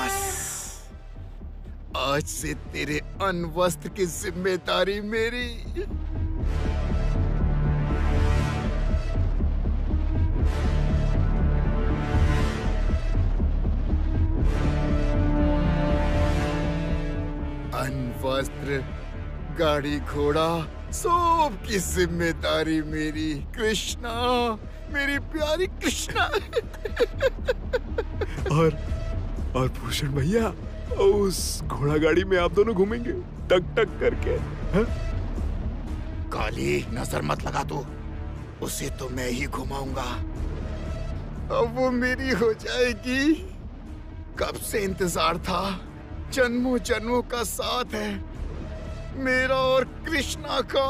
बस आज से तेरे अनवस्त्र की जिम्मेदारी मेरी। अनवस्त्र, गाड़ी घोड़ा, सब की जिम्मेदारी मेरी। कृष्णा, मेरी प्यारी कृष्णा। और भूषण भैया, उस घोड़ा गाड़ी में आप दोनों घूमेंगे टक टक करके, हा? काली, नजर मत लगा तू, उसे तो मैं ही घुमाऊंगा। अब वो मेरी हो जाएगी। कब से इंतजार था, जन्मों जन्मों का साथ है मेरा और कृष्णा का।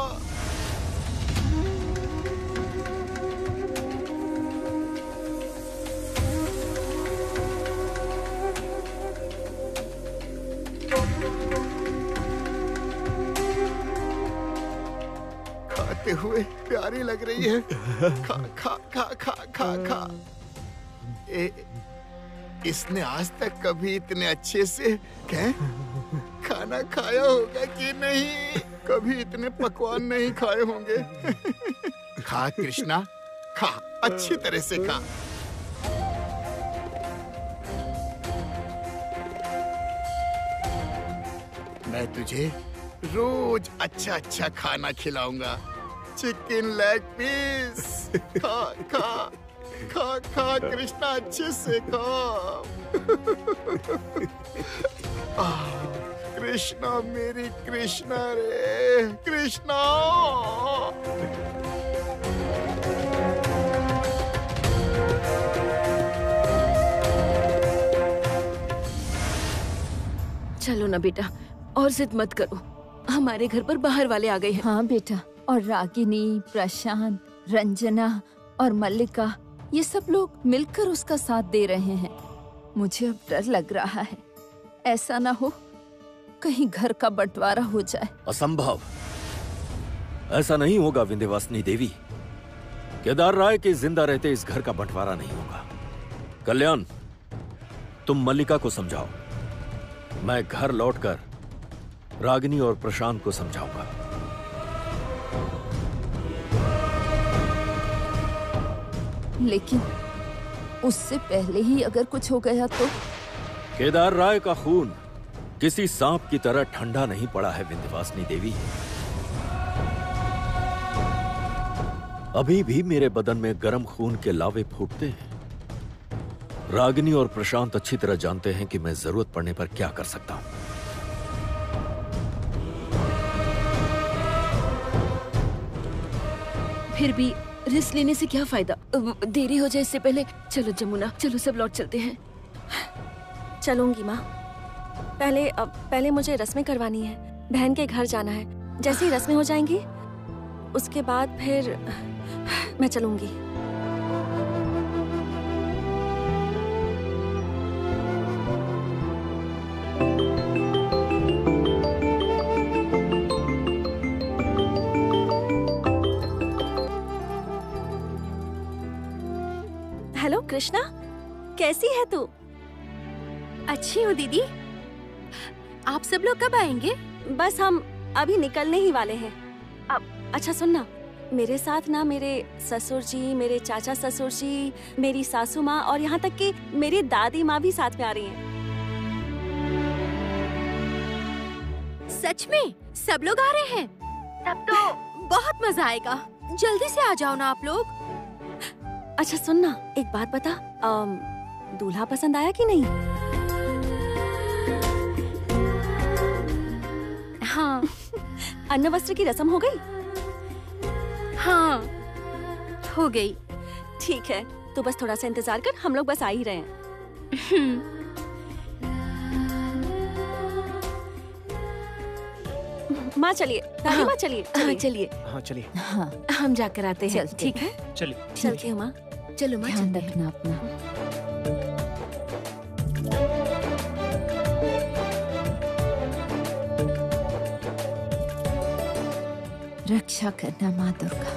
खाते हुए प्यारी लग रही है। खा खा खा खा खा खा। इसने आज तक कभी इतने अच्छे से खाना खाया होगा कि नहीं? कभी इतने पकवान नहीं खाए होंगे। खा कृष्णा, खा, अच्छी तरह से खा। मैं तुझे रोज अच्छा अच्छा खाना खिलाऊंगा। Chicken leg piece. खा खा खा खा कृष्णा, अच्छे से खा। कृष्णा, मेरी कृष्णा रे, कृष्णा। चलो ना बेटा, और जिद मत करो, हमारे घर पर बाहर वाले आ गए हैं। हाँ बेटा, और रागिनी, प्रशांत, रंजना और मल्लिका, ये सब लोग मिलकर उसका साथ दे रहे हैं। मुझे अब डर लग रहा है, ऐसा ना हो कहीं घर का बंटवारा हो जाए। असंभव, ऐसा नहीं होगा विंध्यवासिनी देवी। केदार राय के जिंदा रहते इस घर का बंटवारा नहीं होगा। कल्याण, तुम मल्लिका को समझाओ, मैं घर लौटकर रागिनी और प्रशांत को समझाऊंगा। लेकिन उससे पहले ही अगर कुछ हो गया तो? केदार राय का खून किसी सांप की तरह ठंडा नहीं पड़ा है विंध्यवासिनी देवी। अभी भी मेरे बदन में गर्म खून के लावे फूटते हैं। रागिनी और प्रशांत अच्छी तरह जानते हैं कि मैं जरूरत पड़ने पर क्या कर सकता हूं। फिर भी रिस्क लेने से क्या फायदा? देरी हो जाए इससे पहले। चलो जमुना, चलो सब लौट चलते हैं। चलूंगी माँ। पहले मुझे रस्में करवानी है, बहन के घर जाना है। जैसे ही रस्में हो जाएंगी उसके बाद फिर मैं चलूंगी। हेलो कृष्णा, कैसी है तू? अच्छी हूँ दीदी। आप सब लोग कब आएंगे? बस हम अभी निकलने ही वाले हैं। अब अच्छा सुनना, मेरे साथ ना मेरे ससुर जी, मेरे चाचा ससुर जी, मेरी सासू माँ और यहाँ तक कि मेरी दादी माँ भी साथ में आ रही हैं। सच में सब लोग आ रहे हैं? तब तो बहुत मजा आएगा। जल्दी से आ जाओ ना आप लोग। अच्छा सुनना, एक बात बता, दूल्हा पसंद आया कि नहीं? हाँ। अन्न वस्त्र की रस्म हो गई? हाँ, हो गई। ठीक है, तो बस थोड़ा सा इंतजार कर, हम लोग बस आ ही रहे हैं। माँ चलिए, दादी माँ चलिए। हाँ चलिए। हाँ चलिए। हाँ हम जाकर आते हैं। चलते ठीक है, चलिए। चलती हूँ माँ। चलो माँ, ध्यान चलते हैं। रखना अपना। रक्षा करना माँ दुर्गा।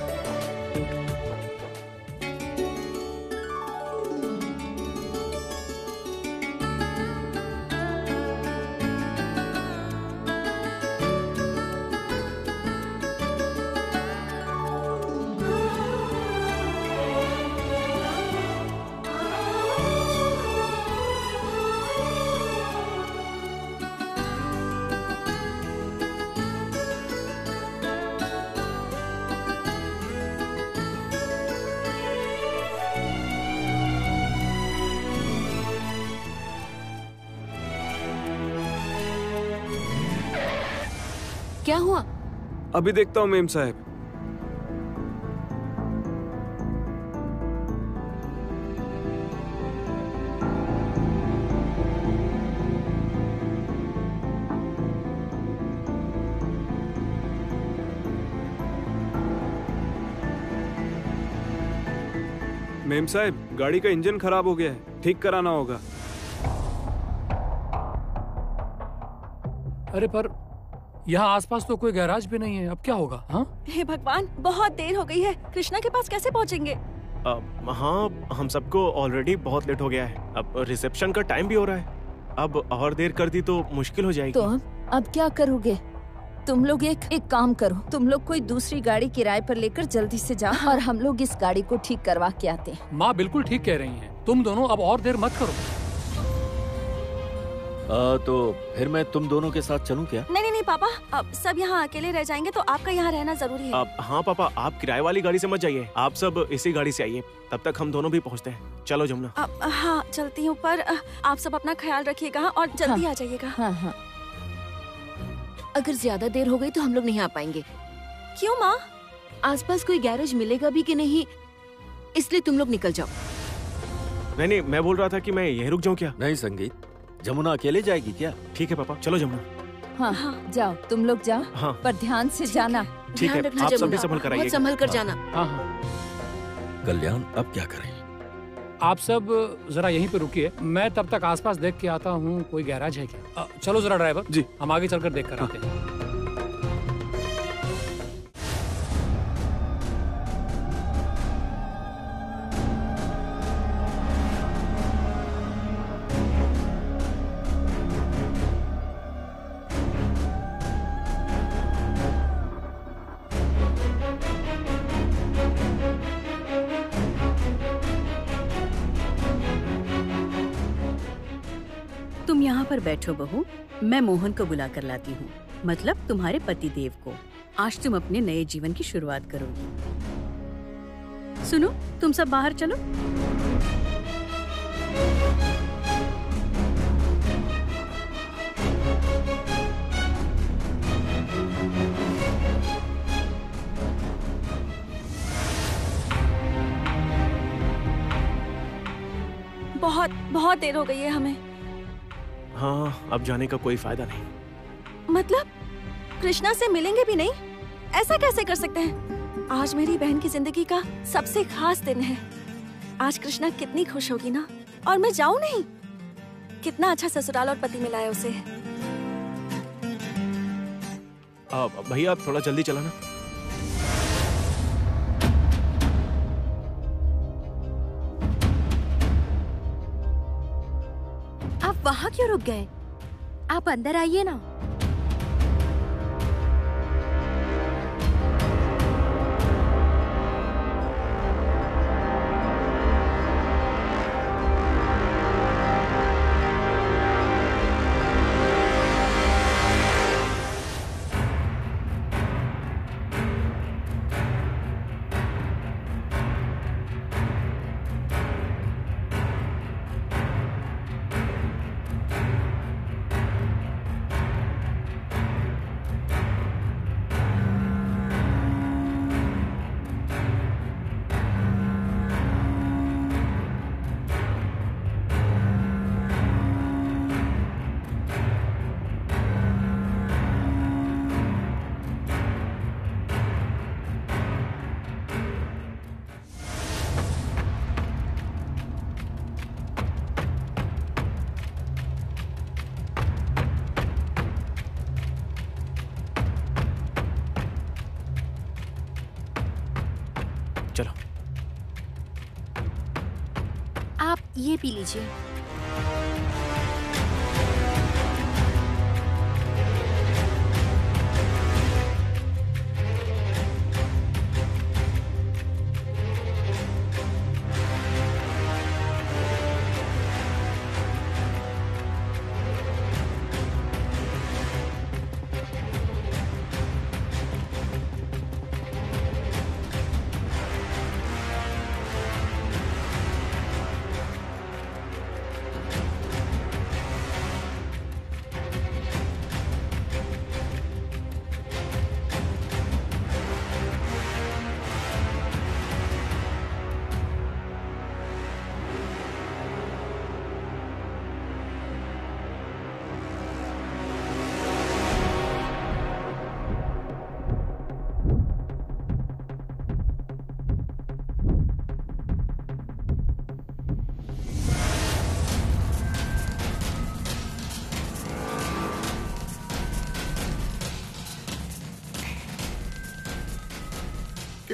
क्या हुआ? अभी देखता हूँ मेम साहब। मेम साहब, गाड़ी का इंजन खराब हो गया है, ठीक कराना होगा। अरे पर यहाँ आसपास तो कोई गैराज भी नहीं है, अब क्या होगा? हाँ हे भगवान, बहुत देर हो गई है। कृष्णा के पास कैसे पहुँचेंगे? हाँ, हम सबको ऑलरेडी बहुत लेट हो गया है। अब रिसेप्शन का टाइम भी हो रहा है। अब और देर कर दी तो मुश्किल हो जाएगी। तो अब क्या करोगे? तुम लोग एक काम करो, तुम लोग कोई दूसरी गाड़ी किराए पर लेकर जल्दी से जाओ और हम लोग इस गाड़ी को ठीक करवा के आते हैं। माँ बिल्कुल ठीक कह रही हैं। तुम दोनों अब और देर मत करो। तो फिर मैं तुम दोनों के साथ चलूं क्या? नहीं नहीं नहीं पापा, अब सब यहाँ अकेले रह जाएंगे तो आपका यहाँ रहना जरूरी है। हाँ पापा, आप किराए वाली गाड़ी से मत जाइए, आप सब इसी गाड़ी से आइए, तब तक हम दोनों भी पहुँचते हैं। चलो जमुना। हाँ चलती हूँ, पर आप सब अपना ख्याल रखिएगा और जल्दी आ जाइएगा। हाँ हाँ। अगर ज्यादा देर हो गई तो हम लोग नहीं आ पाएंगे। क्यों माँ? आसपास कोई गैरेज मिलेगा भी कि नहीं, इसलिए तुम लोग निकल जाओ। नहीं, मैं बोल रहा था कि मैं यहीं रुक जाऊँ क्या? नहीं संगीत, जमुना अकेले जाएगी क्या? ठीक है पापा, चलो जमुना। हाँ जाओ, तुम लोग जाओ। हाँ। पर ध्यान से जाना। ठीक है, रखना आप जमुना, सभी संभल कर बहुत आइएगा। संभल कर जाना। हाँ हाँ। कल्याण, अब क्या करें? आप सब जरा यहीं पे रुकिए, मैं तब तक आसपास देख के आता हूँ कोई गैराज है क्या। चलो जरा ड्राइवर जी, हम आगे चलकर देख कर आते हैं। तुम यहाँ पर बैठो बहू, मैं मोहन को बुला कर लाती हूँ, मतलब तुम्हारे पति देव को। आज तुम अपने नए जीवन की शुरुआत करोगी। सुनो, तुम सब बाहर चलो। बहुत बहुत देर हो गई है हमें। हाँ, अब जाने का कोई फायदा नहीं। मतलब कृष्णा से मिलेंगे भी नहीं? ऐसा कैसे कर सकते हैं? आज मेरी बहन की जिंदगी का सबसे खास दिन है। आज कृष्णा कितनी खुश होगी ना, और मैं जाऊं नहीं? कितना अच्छा ससुराल और पति मिला है उसे। भैया थोड़ा जल्दी चलाना। आप वहाँ क्यों रुक गए? आप अंदर आइए ना। चलो। आप ये पी लीजिए।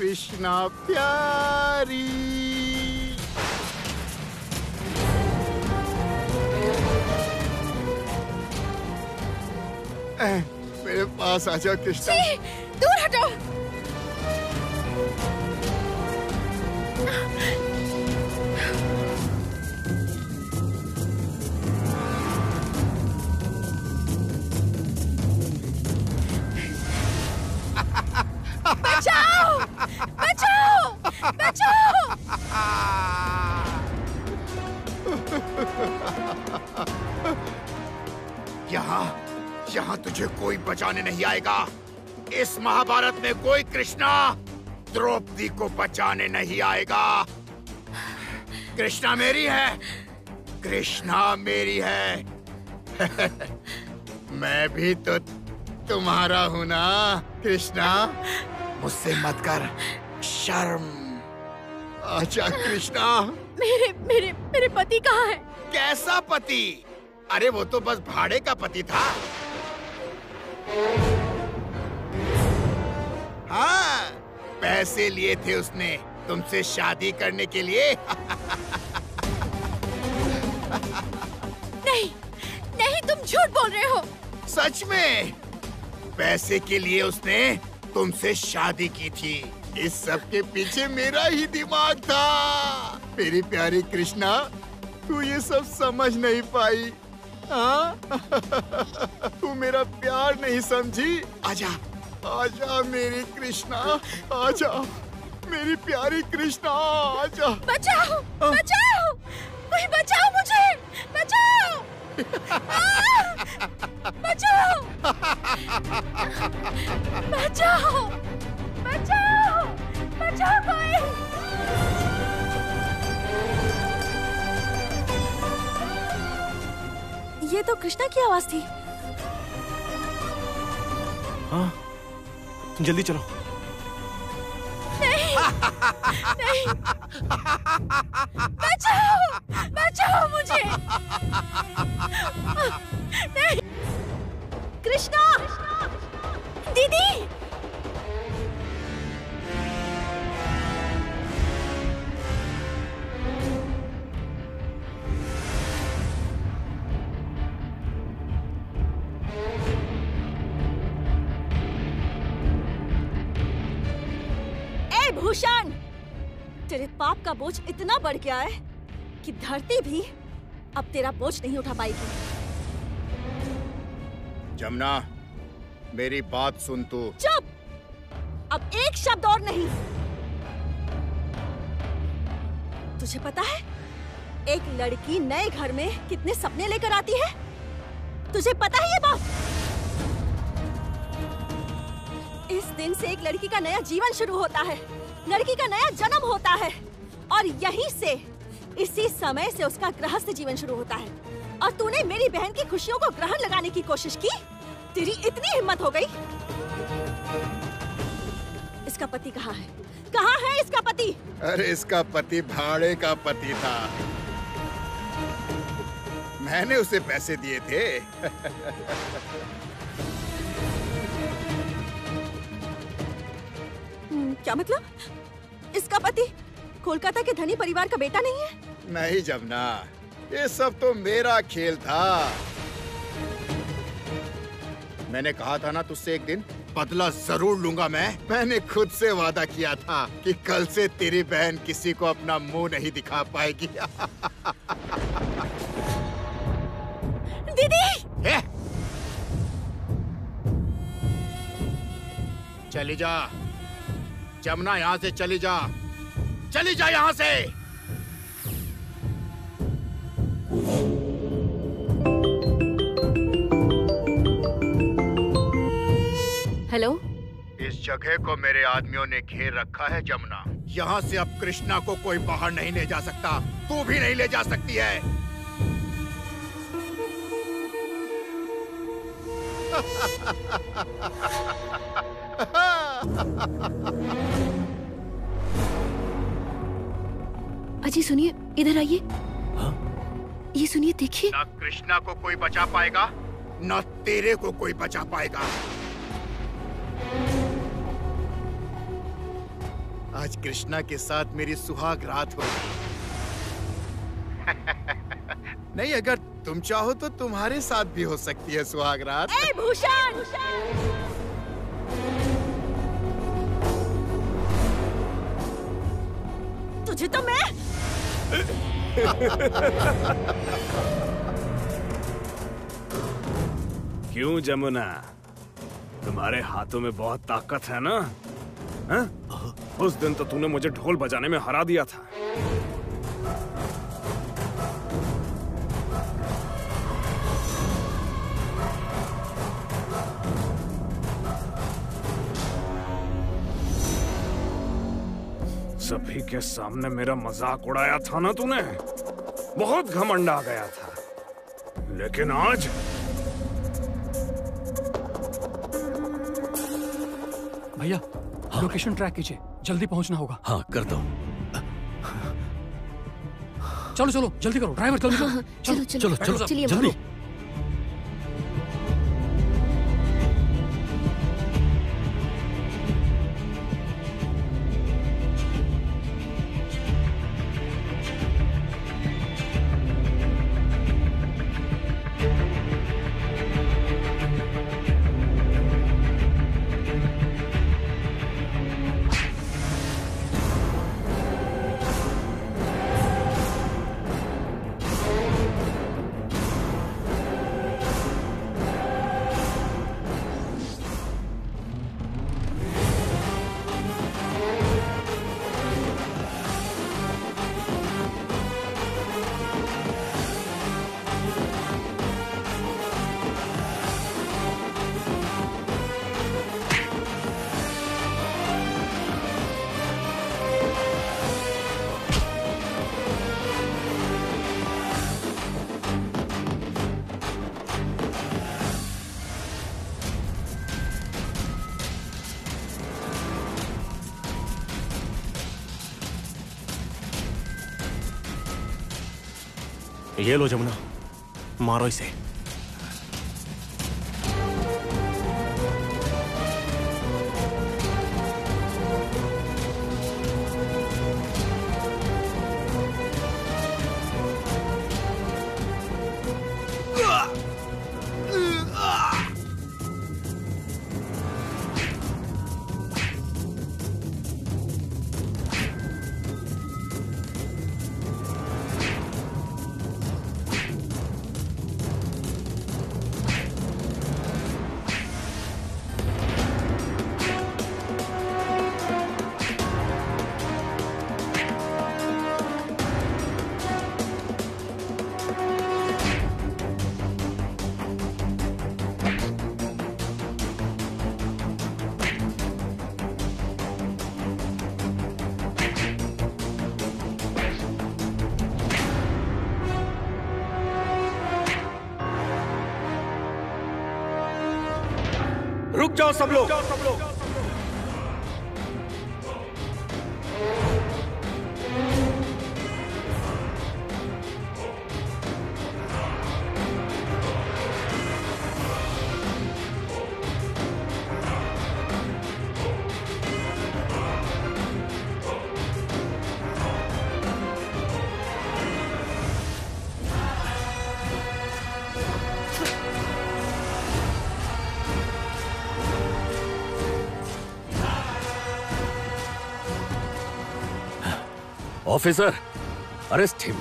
कृष्णा प्यारी। मेरे पास आजा कृष्णा। दूर हटो। बचाओ! बचाओ! बचाओ! यहाँ तुझे कोई बचाने नहीं आएगा। इस महाभारत में कोई कृष्णा द्रौपदी को बचाने नहीं आएगा। कृष्णा मेरी है, कृष्णा मेरी है। मैं भी तो तुम्हारा हूँ ना कृष्णा। मुझसे मत कर शर्म। आजा कृष्णा। मेरे पति कहाँ है? कैसा पति? अरे वो तो बस भाड़े का पति था। हाँ, पैसे लिए थे उसने तुमसे शादी करने के लिए। नहीं, तुम झूठ बोल रहे हो। सच में पैसे के लिए उसने तुमसे शादी की थी। इस सब के पीछे मेरा ही दिमाग था। मेरी प्यारी कृष्णा, तू ये सब समझ नहीं पाई। हाँ? तू मेरा प्यार नहीं समझी। आजा आजा मेरी कृष्णा, आजा मेरी प्यारी कृष्णा, आजा। बचाओ! बचाओ! कोई बचाओ मुझे! बचाओ! बचाओ! बचाओ! बचाओ! बचाओ कोई! ये तो कृष्णा की आवाज थी। हाँ, जल्दी चलो। नहीं, नहीं, बचाओ! बचाओ मुझे! नहीं, कृष्णा! दीदी! भूषण, तेरे पाप का बोझ इतना बढ़ गया है कि धरती भी अब तेरा बोझ नहीं उठा पाएगी। जमुना, मेरी बात सुन तू। चुप! अब एक शब्द और नहीं। तुझे पता है एक लड़की नए घर में कितने सपने लेकर आती है? तुझे पता है ये बात? इस दिन से एक लड़की का नया जीवन शुरू होता है, लड़की का नया जन्म होता है, और यहीं से, इसी समय से उसका गृहस्थ जीवन शुरू होता है। और तूने मेरी बहन की खुशियों को ग्रहण लगाने की कोशिश की। तेरी इतनी हिम्मत हो गई। इसका पति कहाँ है? कहाँ है इसका पति? अरे इसका पति भाड़े का पति था। मैंने उसे पैसे दिए थे। क्या मतलब? इसका पति कोलकाता के धनी परिवार का बेटा नहीं है? नहीं जमुना, ये सब तो मेरा खेल था। मैंने कहा था ना तुझसे एक दिन बदला जरूर लूंगा मैंने खुद से वादा किया था कि कल से तेरी बहन किसी को अपना मुंह नहीं दिखा पाएगी। दीदी! चली जा जमुना, यहाँ से चली जा, चली जा यहाँ से। हेलो, इस जगह को मेरे आदमियों ने घेर रखा है जमुना। यहाँ से अब कृष्णा को कोई बाहर नहीं ले जा सकता, तू भी नहीं ले जा सकती है। अजी सुनिए, इधर आइए। हाँ? ये सुनिए, देखिए। ना कृष्णा को कोई बचा पाएगा, ना तेरे को कोई बचा पाएगा। आज कृष्णा के साथ मेरी सुहाग रात हो। नहीं, अगर तुम चाहो तो तुम्हारे साथ भी हो सकती है सुहाग रात। ए भूषण! तुझे तो मैं क्यों जमुना, तुम्हारे हाथों में बहुत ताकत है ना? हा? उस दिन तो तूने मुझे ढोल बजाने में हरा दिया था। सभी के सामने मेरा मजाक उड़ाया था ना तूने, बहुत घमंड आ गया था। लेकिन आज भैया, हाँ। लोकेशन ट्रैक कीजिए, जल्दी पहुंचना होगा। हाँ, करता हूँ। चलो चलो जल्दी करो, ड्राइवर जल्दी करो। चलो चलो चलो चलिए जल्दी। ये लो जमुना, मारो इसे। रुक जाओ सब लोग। Officer, arrest him.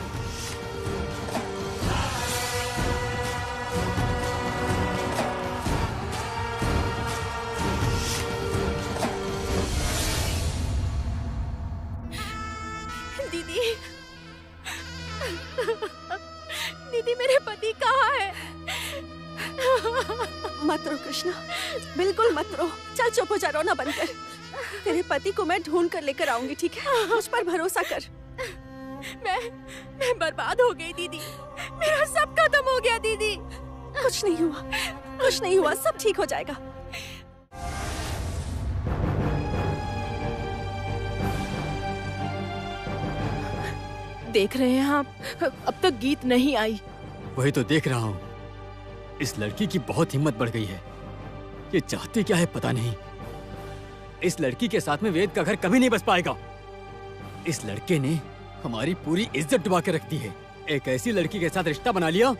दीदी, दीदी मेरे पति कहाँ है? मत रो कृष्णा, बिल्कुल मत रो। चल चुप हो जा, रोना बंद कर। तेरे पति को मैं ढूंढ कर लेकर आऊंगी, ठीक है? मुझ पर भरोसा कर। मैं बर्बाद हो गई दीदी, मेरा सब खत्म हो गया दीदी। कुछ नहीं हुआ, कुछ नहीं हुआ, सब ठीक हो जाएगा। देख रहे हैं आप, अब तक गीत नहीं आई। वही तो देख रहा हूँ। इस लड़की की बहुत हिम्मत बढ़ गई है। ये चाहती क्या है पता नहीं। इस लड़की के साथ में वेद का घर कभी नहीं बस पाएगा। इस लड़के ने हमारी पूरी इज्जत डुबा के रख दी है। एक ऐसी लड़की के साथ रिश्ता बना लिया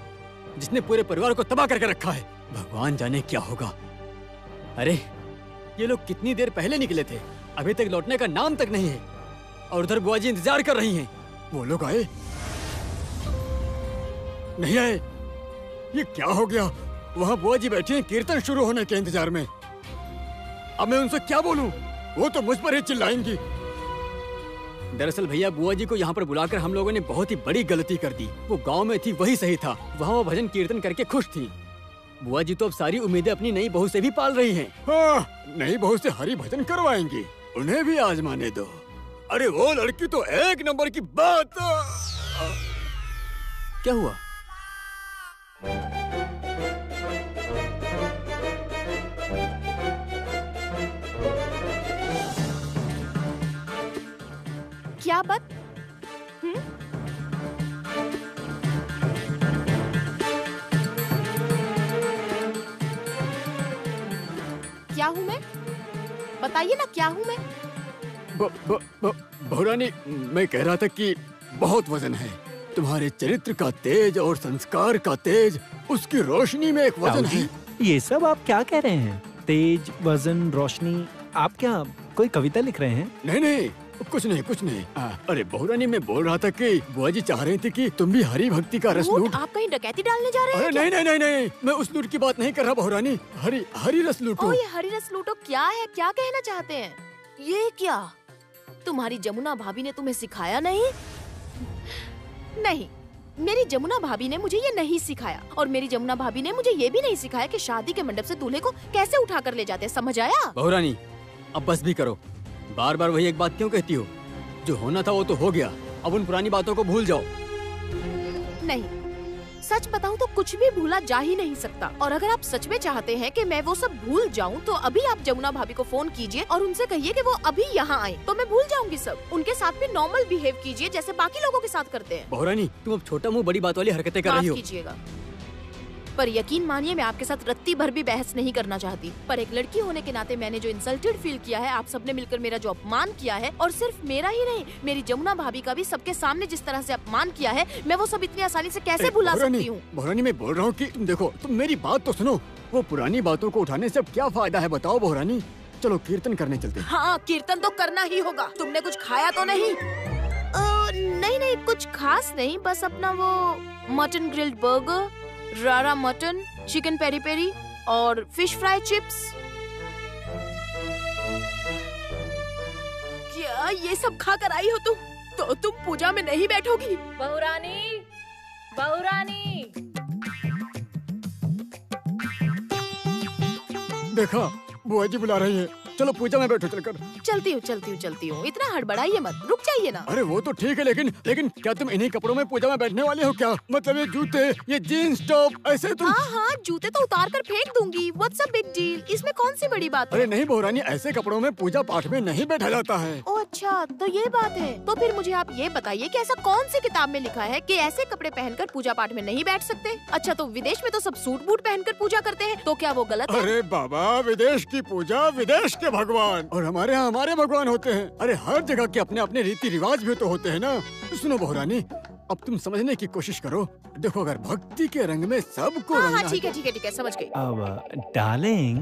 जिसने पूरे परिवार को तबाह करके रखा है। भगवान जाने क्या होगा। अरे ये लोग कितनी देर पहले निकले थे, अभी तक लौटने का नाम तक नहीं है। और उधर बुआ जी इंतजार कर रही हैं। वो लोग आए नहीं आए, ये क्या हो गया? वहाँ बुआ जी बैठी हैं कीर्तन शुरू होने के इंतजार में। अब मैं उनसे क्या बोलूं? वो तो मुझ पर ही चिल्लाएंगी। दरअसल भैया बुआ जी को यहाँ पर बुलाकर हम लोगों ने बहुत ही बड़ी गलती कर दी। वो गांव में थी वही सही था, वहाँ वो भजन कीर्तन करके खुश थी। बुआ जी तो अब सारी उम्मीदें अपनी नई बहू से भी पाल रही हैं। हाँ, नई बहू से हरि भजन करवाएंगी, उन्हें भी आजमाने दो। अरे वो लड़की तो एक नंबर की बात। क्या हुआ? क्या बात? क्या हूँ मैं? बताइए ना, क्या हूँ मैं? बहुरानी, मैं कह रहा था कि बहुत वजन है तुम्हारे चरित्र का तेज और संस्कार का तेज, उसकी रोशनी में एक वजन है। ये सब आप क्या कह रहे हैं? तेज, वजन, रोशनी, आप क्या कोई कविता लिख रहे हैं? नहीं नहीं, कुछ नहीं कुछ नहीं। अरे बहुरानी, मैं बोल रहा था कि बुआ जी चाह रही थी कि तुम भी हरि भक्ति का रस लूट। आप कहीं डकैती डालने जा रहे हैं? अरे नहीं नहीं नहीं नहीं, मैं उस लूट की बात नहीं कर रहा बहुरानी। हरि रस लूटो। ये हरि रस लूटो क्या है? क्या कहना चाहते हैं? ये क्या तुम्हारी जमुना भाभी ने तुम्हें सिखाया नहीं? नहीं, मेरी जमुना भाभी ने मुझे ये नहीं सिखाया। और मेरी जमुना भाभी ने मुझे ये भी नहीं सिखाया कि शादी के मंडप से दूल्हे को कैसे उठा कर ले जाते हैं। समझ आया? बहुरानी, अब बस भी करो। बार बार वही एक बात क्यों कहती हो? जो होना था वो तो हो गया, अब उन पुरानी बातों को भूल जाओ। नहीं, सच बताऊं तो कुछ भी भूला जा ही नहीं सकता। और अगर आप सच में चाहते हैं कि मैं वो सब भूल जाऊं तो अभी आप जमुना भाभी को फोन कीजिए और उनसे कहिए कि वो अभी यहाँ आए, तो मैं भूल जाऊंगी सब। उनके साथ भी नॉर्मल बिहेव कीजिए जैसे बाकी लोगों के साथ करते हैं। बहुरानी, तुम अब छोटा मुंह बड़ी बात वाली हरकतें कर रही हो। माफ कीजिएगा, पर यकीन मानिए मैं आपके साथ रत्ती भर भी बहस नहीं करना चाहती। पर एक लड़की होने के नाते मैंने जो इंसल्टेड फील किया है, आप सबने मिलकर मेरा जो अपमान किया है, और सिर्फ मेरा ही नहीं, मेरी जमुना भाभी का भी सबके सामने जिस तरह से अपमान किया है, मैं वो सब इतनी आसानी से कैसे भुला सकती हूँ? बहुरानी, मैं बोल रहा हूँ कि तुम देखो, तुम मेरी बात तो सुनो। वो पुरानी बातों को उठाने से अब क्या फायदा है बताओ बहुरानी? चलो कीर्तन करने चलते हैं। हाँ, कीर्तन तो करना ही होगा। तुमने कुछ खाया तो नहीं? नहीं नहीं, कुछ खास नहीं, बस अपना वो मटन ग्रिल्ड बर्गर, रारा मटन, चिकन पेरी पेरी और फिश फ्राई चिप्स। क्या ये सब खा कर आई हो तुम? तो तुम पूजा में नहीं बैठोगी? बहुरानी, बहुरानी। देखा, बुआ जी बुला रही है। चलो पूजा में बैठो चलकर। चलती हूँ। इतना हड़बड़ाइए मत, रुक जाइए ना। अरे वो तो ठीक है, लेकिन क्या तुम इन्हीं कपड़ों में पूजा में बैठने वाले हो क्या? मतलब ये जूते, ये जीन्स टॉप, ऐसे तुम? हाँ, जूते तो उतार कर फेंक दूंगी। What's a big deal? इसमें कौन सी बड़ी बात है? अरे नहीं बहुरानी, ऐसे कपड़ों में पूजा पाठ में नहीं बैठा जाता है। ओह अच्छा, तो ये बात है। तो फिर मुझे आप ये बताइए कि ऐसा कौन सी किताब में लिखा है कि ऐसे कपड़े पहनकर पूजा पाठ में नहीं बैठ सकते? अच्छा, तो विदेश में तो सब सूट बूट पहनकर पूजा करते हैं, तो क्या वो गलत है? अरे बाबा, विदेश की पूजा, विदेश के भगवान, और हमारे यहाँ हमारे भगवान होते हैं। अरे हर जगह के अपने अपने रीति रिवाज भी तो होते हैं ना। सुनो बहुरानी, अब तुम समझने की कोशिश करो। देखो, अगर भक्ति के रंग में सबको हाँ, ठीक है, समझ गई। अब डार्लिंग।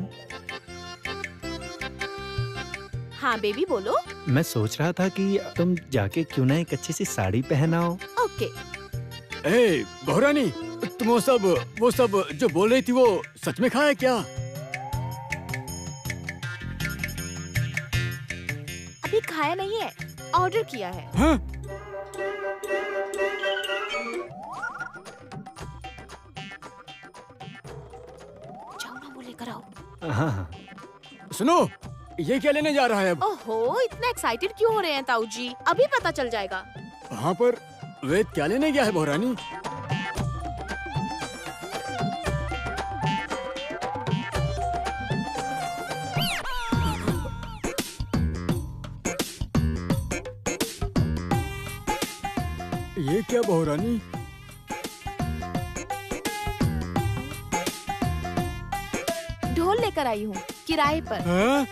हाँ बेबी, बोलो। मैं सोच रहा था कि तुम जाके क्यों ना एक अच्छी सी साड़ी पहनाओ। ओके। ए बहुरानी, तुम वो सब जो बोल रही थी वो सच में खाया क्या? अभी खाया नहीं है, ऑर्डर किया है। हाँ? जाओ ना, वो लेकर आओ। हाँ। सुनो, ये क्या लेने जा रहा है अब? ओहो, इतना एक्साइटेड क्यों हो रहे हैं ताऊ जी? अभी पता चल जाएगा। वहाँ पर वेद क्या लेने गया है बहुरानी? ये क्या बहुरानी? ढोल लेकर आई हूँ किराए पर। हाँ?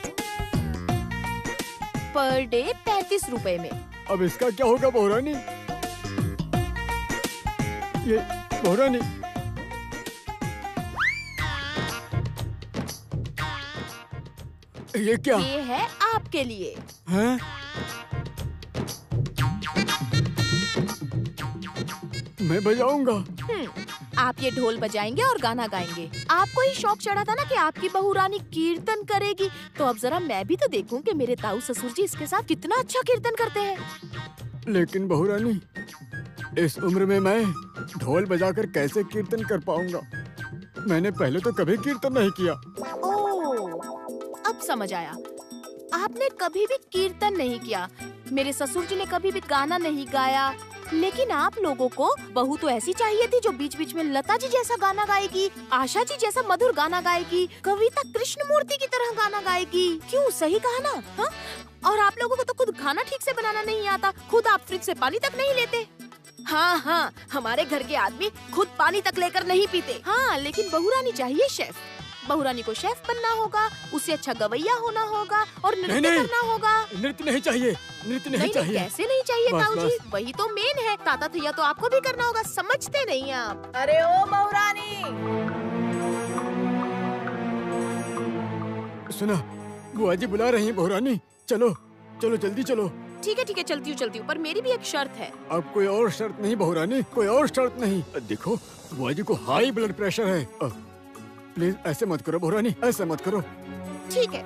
पर डे 35 रुपए में। अब इसका क्या होगा बहुरानी? ये बहुरानी, ये क्या? ये है आपके लिए। हैं? मैं बजाऊंगा। आप ये ढोल बजाएंगे और गाना गाएंगे। आपको ही शौक चढ़ा था ना कि आपकी बहू रानी कीर्तन करेगी, तो अब जरा मैं भी तो देखूं कि मेरे ताऊ ससुर जी इसके साथ कितना अच्छा कीर्तन करते हैं। लेकिन बहुरानी, इस उम्र में मैं ढोल बजाकर कैसे कीर्तन कर पाऊंगा? मैंने पहले तो कभी कीर्तन नहीं किया। ओह, अब समझ आया। आपने कभी भी कीर्तन नहीं किया, मेरे ससुर जी ने कभी भी गाना नहीं गाया, लेकिन आप लोगों को बहू तो ऐसी चाहिए थी जो बीच बीच में लता जी जैसा गाना गाएगी, आशा जी जैसा मधुर गाना गाएगी, कविता कृष्णमूर्ति की तरह गाना गाएगी। क्यों, सही कहा ना? हा? और आप लोगों को तो खुद खाना ठीक से बनाना नहीं आता, खुद आप फ्रिज से पानी तक नहीं लेते। हाँ हाँ, हमारे घर के आदमी खुद पानी तक लेकर नहीं पीते। हाँ, लेकिन बहुरानी चाहिए शेफ। बहुरानी को शेफ बनना होगा, उसे अच्छा गवैया होना होगा और नृत्य करना होगा। नृत्य नहीं चाहिए, नृत्य नहीं चाहिए। कैसे नहीं चाहिए बस, ताऊ जी? बस। वही तो मेन है। ताता थैया तो आपको भी करना होगा, समझते नहीं आप। अरे ओ बहुरानी, सुना, बुआ जी बुला रही हैं बहुरानी। चलो चलो जल्दी चलो। ठीक है चलती हूँ, पर मेरी भी एक शर्त है। अब कोई और शर्त नहीं बहुरानी, कोई और शर्त नहीं। देखो, बुआ जी को हाई ब्लड प्रेशर है। प्लीज ऐसे मत करो बहुरानी, ऐसे मत करो। ठीक है,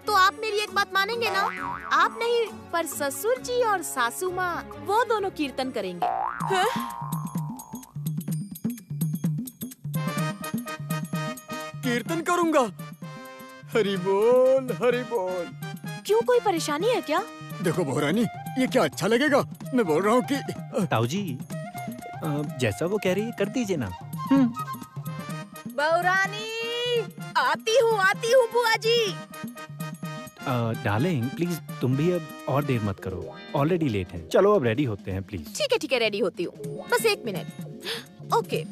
तो आप मेरी एक बात मानेंगे ना? आप नहीं, पर ससुर जी और सासू माँ वो दोनों कीर्तन करेंगे। कीर्तन करूंगा? हरि बोल, हरि बोल। क्यों, कोई परेशानी है क्या? देखो बहुरानी, ये क्या अच्छा लगेगा? मैं बोल रहा हूँ कि ताऊ जी, जैसा वो कह रही है कर दीजिए ना। बहुरानी, आती हूँ बुआ जी। डार्लिंग प्लीज तुम भी अब और देर मत करो, ऑलरेडी लेट है। चलो अब रेडी होते हैं प्लीज। ठीक है रेडी होती हूँ, बस 1 minute. Okay,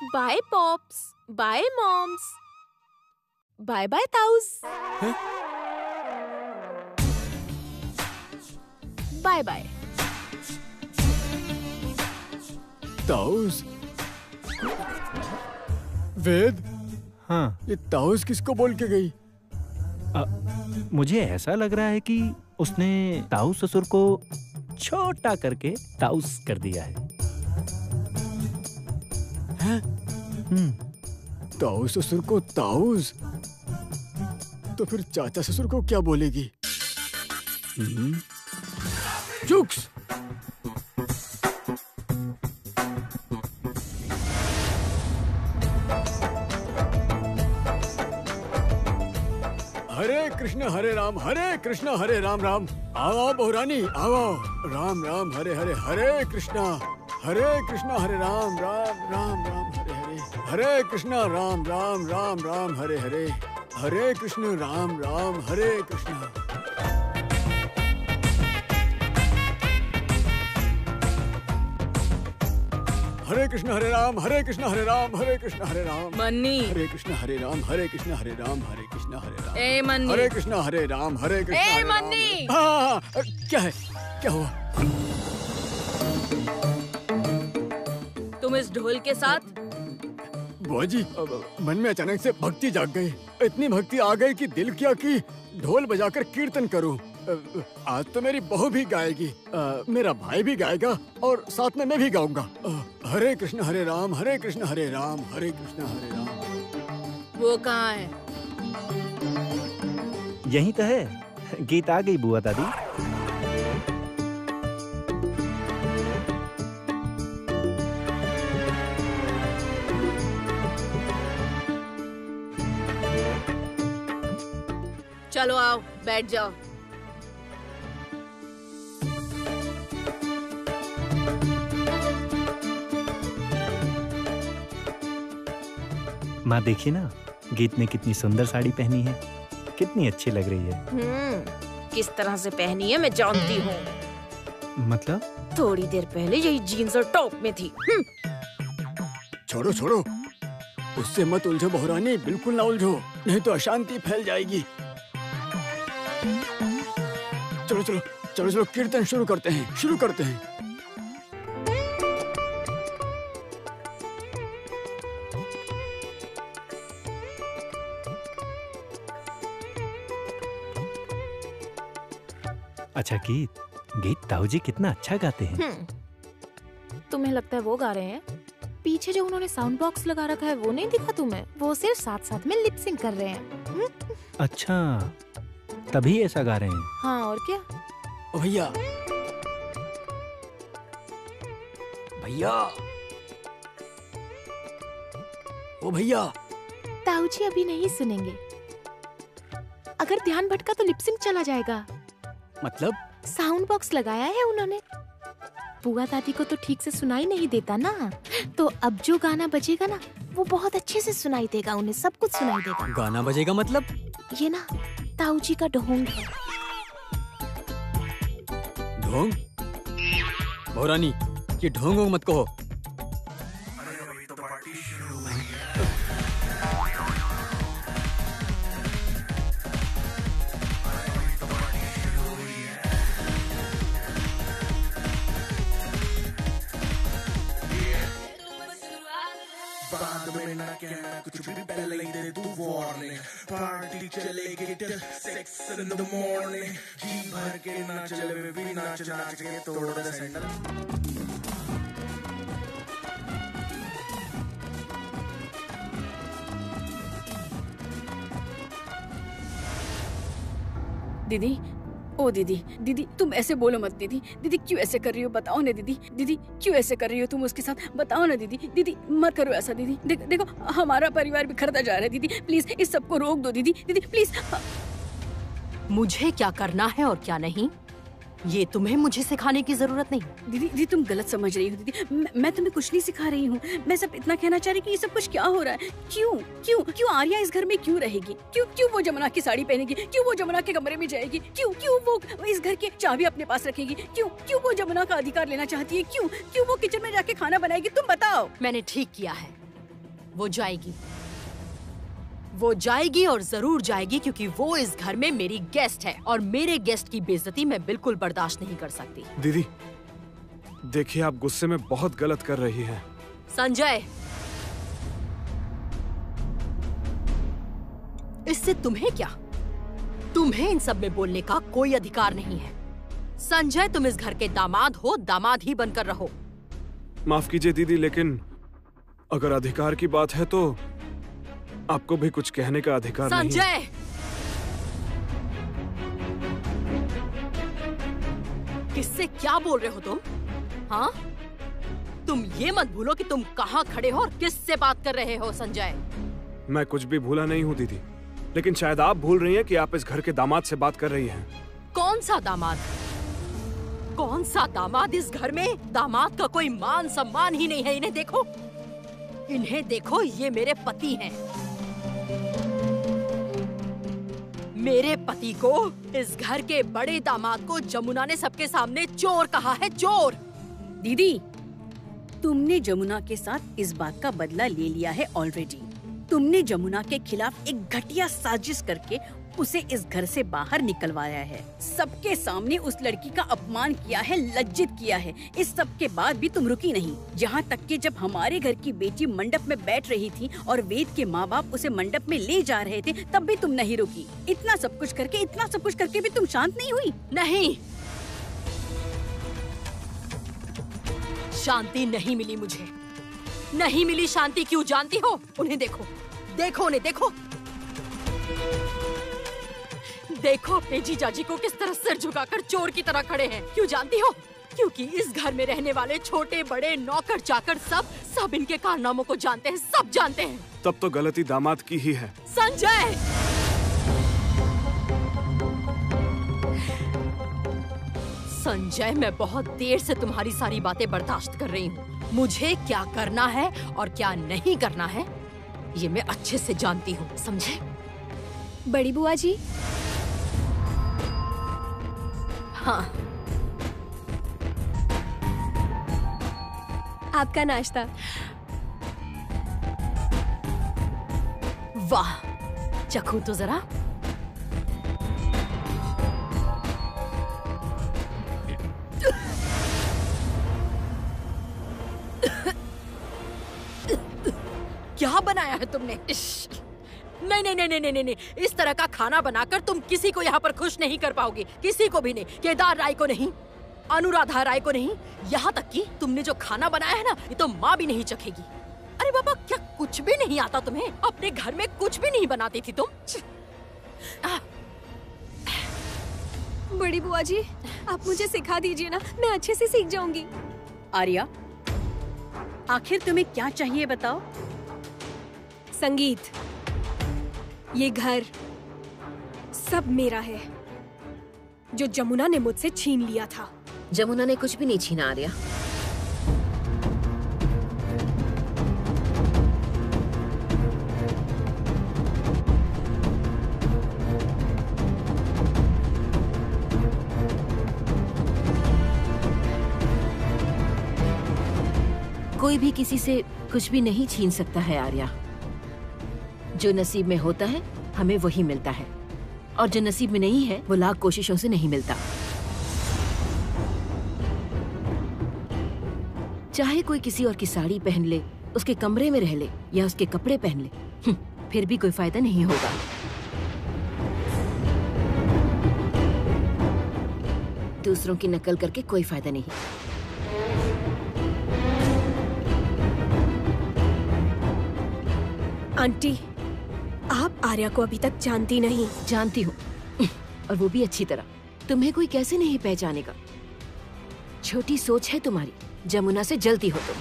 bye pops, bye moms, bye bye ताऊस, बाय बाय ताऊस। वेद, हाँ, ये ताऊस किसको बोल के गई? मुझे ऐसा लग रहा है कि उसने ताऊ ससुर को छोटा करके ताऊस कर दिया है। ताऊ ससुर को ताऊस, तो फिर चाचा ससुर को क्या बोलेगी? चुक्स। हरे कृष्ण हरे राम, हरे कृष्ण हरे राम राम। आओ बहुरानी, आओ। राम राम हरे हरे, हरे कृष्णा हरे राम राम राम राम हरे हरे, हरे कृष्णा राम राम राम राम हरे हरे, हरे कृष्ण राम राम हरे कृष्णा। हरे कृष्ण हरे राम, हरे कृष्ण हरे राम, हरे कृष्ण हरे राम। मन्नी, हरे कृष्ण हरे राम, हरे कृष्ण हरे राम, हरे कृष्ण हरे राम। ए मन्नी, हरे कृष्ण हरे राम, हरे कृष्ण ए हरे राम। मन्नी। हाँ, क्या है, क्या हुआ? तुम इस ढोल के साथ? बुआ जी, मन में अचानक से भक्ति जाग गई। इतनी भक्ति आ गई कि दिल किया कि ढोल बजाकर कीर्तन करूं। आज तो मेरी बहू भी गाएगी, मेरा भाई भी गाएगा और साथ में मैं भी गाऊंगा। हरे कृष्ण हरे राम, हरे कृष्ण हरे राम, हरे कृष्ण हरे राम। वो कहाँ है? यहीं तो है। गीत आ गई बुआ दादी। चलो आओ, बैठ जाओ। माँ देखिए ना, गीत ने कितनी सुंदर साड़ी पहनी है, कितनी अच्छी लग रही है। किस तरह से पहनी है मैं जानती हूँ। मतलब? थोड़ी देर पहले यही जीन्स और टॉप में थी। छोड़ो छोड़ो, उससे मत उलझो बहुरानी, बिल्कुल ना उलझो, नहीं तो अशांति फैल जाएगी। चलो चलो चलो चलो कीर्तन शुरू करते हैं। अच्छा गीत ताऊ जी कितना अच्छा गाते हैं। तुम्हें लगता है वो गा रहे हैं? पीछे जो उन्होंने साउंड बॉक्स लगा रखा है वो नहीं दिखा तुम्हें? वो सिर्फ साथ साथ में लिप सिंक कर रहे हैं। अच्छा तभी ऐसा गा रहे हैं। हाँ और क्या। ओ भैया भैया ओ भैया। ताऊ जी अभी नहीं सुनेंगे। अगर ध्यान भटका तो लिप सिंक चला जाएगा। मतलब? साउंड बॉक्स लगाया है उन्होंने। बुआ दादी को तो ठीक से सुनाई नहीं देता ना, तो अब जो गाना बजेगा ना वो बहुत अच्छे से सुनाई देगा, उन्हें सब कुछ सुनाई देगा। गाना बजेगा मतलब? ये ना ताऊ जी का ढोंग है। ढोंग? भौरानी ये ढोंग मत कहो। कुछ भी पहले ही दे तू वार्निंग। पार्टी चलेगी till 6 in the morning। जी भर के नाच ले भी नाच नाच के तोड़ दे सैंडल। दीदी, ओ दीदी, दीदी तुम ऐसे बोलो मत दीदी। दीदी क्यों ऐसे कर रही हो बताओ ना दीदी। दीदी क्यों ऐसे कर रही हो तुम उसके साथ, बताओ ना दीदी। दीदी मत करो ऐसा दीदी। देखो हमारा परिवार बिखरता जा रहा है दीदी, प्लीज इस सबको रोक दो दीदी। दीदी प्लीज। मुझे क्या करना है और क्या नहीं ये तुम्हें मुझे सिखाने की जरूरत नहीं। दीदी तुम गलत समझ रही हो दीदी। मैं तुम्हें कुछ नहीं सिखा रही हूँ। मैं सब इतना कहना चाह रही कि ये सब कुछ क्या हो रहा है। क्यों आर्या इस घर में क्यों रहेगी? क्यों वो जमुना की साड़ी पहनेगी? क्यों वो जमुना के कमरे में जाएगी? क्यों वो इस घर की चाबी अपने पास रखेगी? क्यों वो जमुना का अधिकार लेना चाहती है? क्यों वो किचन में जाके खाना बनाएगी? तुम बताओ। मैंने ठीक किया है, वो जाएगी और जरूर जाएगी, क्योंकि वो इस घर में मेरी गेस्ट है और मेरे गेस्ट की बेइज्जती मैं बिल्कुल बर्दाश्त नहीं कर सकती। दीदी देखिए आप गुस्से में बहुत गलत कर रही हैं। संजय, इससे तुम्हें क्या? तुम्हें इन सब में बोलने का कोई अधिकार नहीं है। संजय तुम इस घर के दामाद हो, दामाद ही बनकर रहो। माफ कीजिए दीदी, लेकिन अगर अधिकार की बात है तो आपको भी कुछ कहने का अधिकार नहीं है। संजय, किससे क्या बोल रहे हो तुम? हाँ, तुम ये मत भूलो कि तुम कहाँ खड़े हो और किससे बात कर रहे हो। संजय, मैं कुछ भी भूला नहीं हूँ दीदी, लेकिन शायद आप भूल रही हैं कि आप इस घर के दामाद से बात कर रही हैं। कौन सा दामाद? कौन सा दामाद इस घर में? दामाद का कोई मान सम्मान ही नहीं है। इन्हें देखो, ये मेरे पति हैं। मेरे पति को, इस घर के बड़े दामाद को जमुना ने सबके सामने चोर कहा है, चोर। दीदी तुमने जमुना के साथ इस बात का बदला ले लिया है ऑलरेडी। तुमने जमुना के खिलाफ एक घटिया साजिश करके उसे इस घर से बाहर निकलवाया है। सबके सामने उस लड़की का अपमान किया है, लज्जित किया है। इस सब के बाद भी तुम रुकी नहीं। यहाँ तक कि जब हमारे घर की बेटी मंडप में बैठ रही थी और वेद के माँ बाप उसे मंडप में ले जा रहे थे, तब भी तुम नहीं रुकी। इतना सब कुछ करके भी तुम शांत नहीं हुई। नहीं, शांति नहीं मिली मुझे, नहीं मिली शांति। क्यों जानती हो? उन्हें देखो, उन्हें देखो अपने जीजाजी को किस तरह सिर झुकाकर चोर की तरह खड़े हैं। क्यों जानती हो? क्योंकि इस घर में रहने वाले छोटे बड़े नौकर चाकर सब इनके कारनामों को जानते हैं, सब जानते हैं। तब तो गलती दामाद की ही है। संजय, मैं बहुत देर से तुम्हारी सारी बातें बर्दाश्त कर रही हूँ। मुझे क्या करना है और क्या नहीं करना है ये मैं अच्छे से जानती हूँ, समझे? बड़ी बुआ जी। हाँ, आपका नाश्ता। वाह, चखूं तो जरा। क्या बनाया है तुमने? नहीं नहीं नहीं नहीं नहीं नहीं, इस तरह का खाना बनाकर तुम किसी को यहाँ पर खुश नहीं कर पाओगे, किसी को भी नहीं। केदार राय को नहीं, अनुराधा राय को नहीं, यहाँ तक कि तुमने जो खाना बनाया है ना, ये तो माँ भी नहीं चखेगी। अरे बाबा, क्या कुछ भी नहीं आता तुम्हें? अपने घर में कुछ भी नहीं बनाती थी तुम? बड़ी बुआ जी, आप मुझे सिखा दीजिए ना, मैं अच्छे से सीख जाऊंगी। आर्या, आखिर तुम्हें क्या चाहिए बताओ? संगीत, ये घर सब मेरा है, जो जमुना ने मुझसे छीन लिया था। जमुना ने कुछ भी नहीं छीना आर्या। कोई भी किसी से कुछ भी नहीं छीन सकता है आर्या। जो नसीब में होता है हमें वही मिलता है, और जो नसीब में नहीं है वो लाख कोशिशों से नहीं मिलता। चाहे कोई किसी और की साड़ी पहन ले, उसके कमरे में रह ले या उसके कपड़े पहन ले, फिर भी कोई फायदा नहीं होगा। दूसरों की नकल करके कोई फायदा नहीं। आंटी, आप आर्या को अभी तक जानती नहीं। जानती हूँ, और वो भी अच्छी तरह। तुम्हें कोई कैसे नहीं पहचानेगा? छोटी सोच है तुम्हारी, जमुना से जलती हो तुम।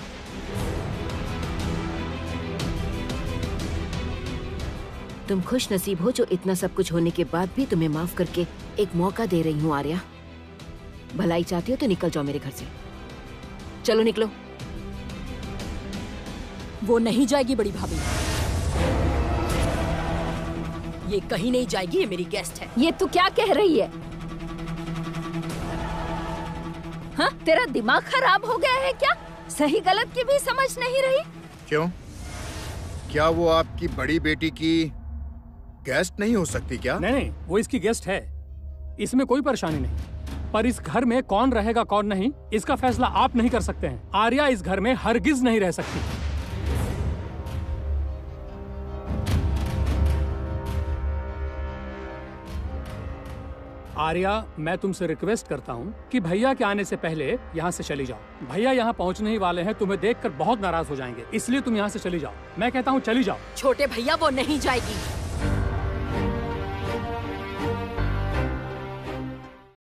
तुम खुश नसीब हो जो इतना सब कुछ होने के बाद भी तुम्हें माफ करके एक मौका दे रही हूँ आर्या। भलाई चाहती हो तो निकल जाओ मेरे घर से। चलो निकलो। वो नहीं जाएगी बड़ी भाभी, ये कहीं नहीं जाएगी, ये मेरी गेस्ट है। ये तू क्या कह रही है? हाँ, तेरा दिमाग खराब हो गया है क्या? सही गलत की भी समझ नहीं रही? क्यों? क्या वो आपकी बड़ी बेटी की गेस्ट नहीं हो सकती क्या? नहीं, वो इसकी गेस्ट है, इसमें कोई परेशानी नहीं। पर इस घर में कौन रहेगा कौन नहीं, इसका फैसला आप नहीं कर सकते हैं। आर्या इस घर में हरगिज नहीं रह सकती। आर्या, मैं तुमसे रिक्वेस्ट करता हूँ कि भैया के आने से पहले यहाँ से चली जाओ। भैया यहाँ पहुँचने ही वाले हैं, तुम्हें देखकर बहुत नाराज हो जाएंगे, इसलिए तुम यहाँ से चली जाओ। मैं कहता हूँ चली जाओ। छोटे भैया, वो नहीं जाएगी।